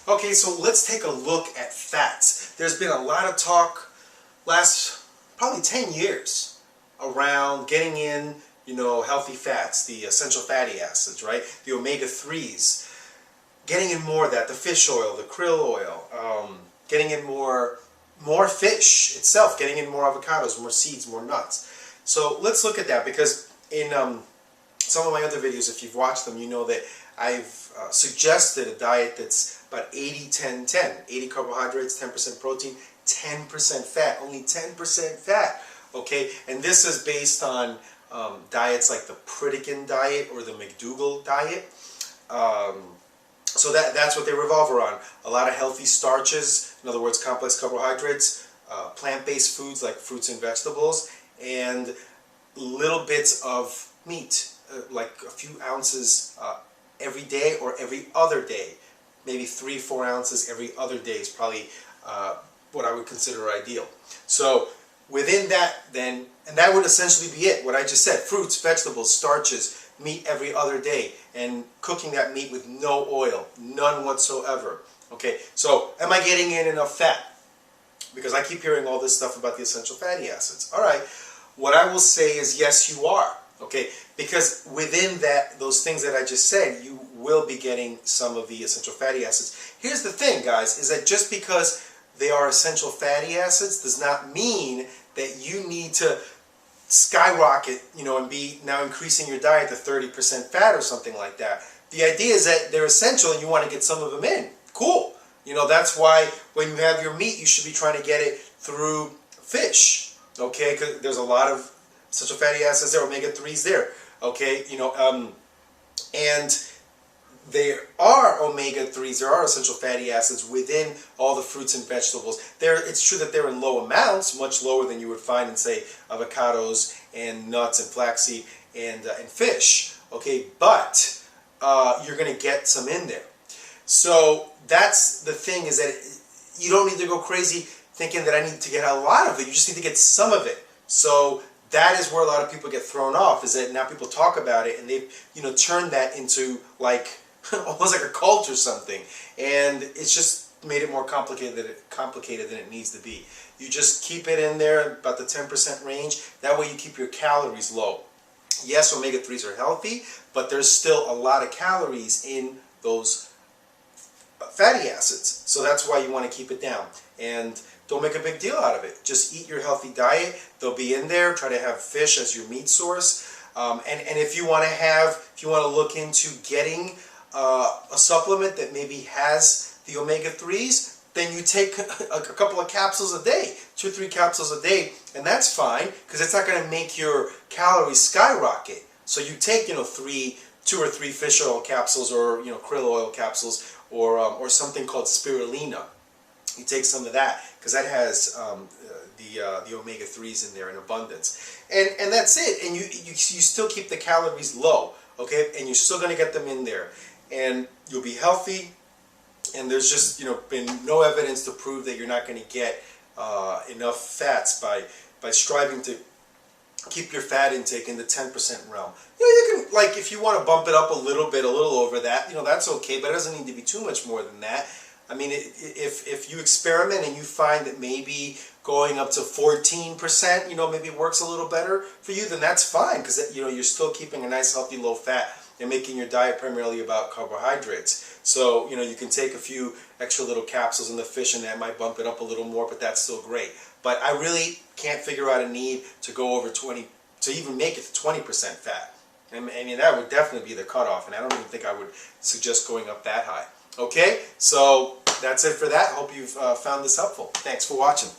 Okay, so let's take a look at fats. There's been a lot of talk last probably 10 years around getting in, healthy fats, the essential fatty acids, right? The omega-3s, getting in more of that, the fish oil, the krill oil, getting in more fish itself, getting in more avocados, more seeds, more nuts. So let's look at that, because in some of my other videos, if you've watched them, you know that I've suggested a diet that's about 80-10-10. 80 carbohydrates, 10% protein, 10% fat, only 10% fat. Okay, and this is based on diets like the Pritikin diet or the McDougall diet. So that's what they revolve around. A lot of healthy starches, in other words, complex carbohydrates, plant-based foods like fruits and vegetables, and little bits of meat, like a few ounces every day or every other day. Maybe 3-4 ounces every other day is probably what I would consider ideal. So within that then, and that would essentially be it, what I just said: fruits, vegetables, starches, meat every other day, and cooking that meat with no oil, none whatsoever. Okay, so am I getting in enough fat? Because I keep hearing all this stuff about the essential fatty acids. All right, what I will say is yes, you are. Okay, because within those things that I just said, you will be getting some of the essential fatty acids. Here's the thing, guys, is that just because they are essential fatty acids does not mean that you need to skyrocket, and be now increasing your diet to 30% fat or something like that. The idea is that they're essential and you want to get some of them in. Cool. That's why when you have your meat, you should be trying to get it through fish. Okay, because there's a lot of essential fatty acids there, omega-3s there. Okay, and there are omega-3s, there are essential fatty acids within all the fruits and vegetables. It's true that they're in low amounts, much lower than you would find in, say, avocados and nuts and flaxseed and fish. Okay, but you're going to get some in there. So that's the thing, is that you don't need to go crazy thinking that I need to get a lot of it. You just need to get some of it. So that is where a lot of people get thrown off, is that now people talk about it and they've turned that into like almost like a cult or something, and it's just made it more complicated than it needs to be. You just keep it in there about the 10% range. That way you keep your calories low. Yes, omega-3s are healthy, but there's still a lot of calories in those fatty acids. So that's why you want to keep it down. And don't make a big deal out of it. Just eat your healthy diet. They'll be in there. Try to have fish as your meat source. And if you want to look into getting a supplement that maybe has the omega-3s, then you take a couple of capsules a day, 2-3 capsules a day, and that's fine, because it's not going to make your calories skyrocket. So you take 2 or 3 fish oil capsules, or krill oil capsules, or something called spirulina. You take some of that, because that has the omega-3s in there in abundance, and that's it. And you still keep the calories low, okay? And you're still going to get them in there, and you'll be healthy. And there's just been no evidence to prove that you're not going to get enough fats by striving to keep your fat intake in the 10% realm. You can, like, if you want to bump it up a little bit, a little over that, that's okay, but it doesn't need to be too much more than that. I mean, if you experiment and you find that maybe going up to 14%, maybe it works a little better for you, then that's fine, because you're still keeping a nice, healthy, low fat and making your diet primarily about carbohydrates. So, you can take a few extra little capsules in the fish, and that might bump it up a little more, but that's still great. But I really can't figure out a need to go over 20, to even make it to 20% fat. I mean, that would definitely be the cutoff, and I don't even think I would suggest going up that high. Okay, so that's it for that. Hope you've found this helpful. Thanks for watching.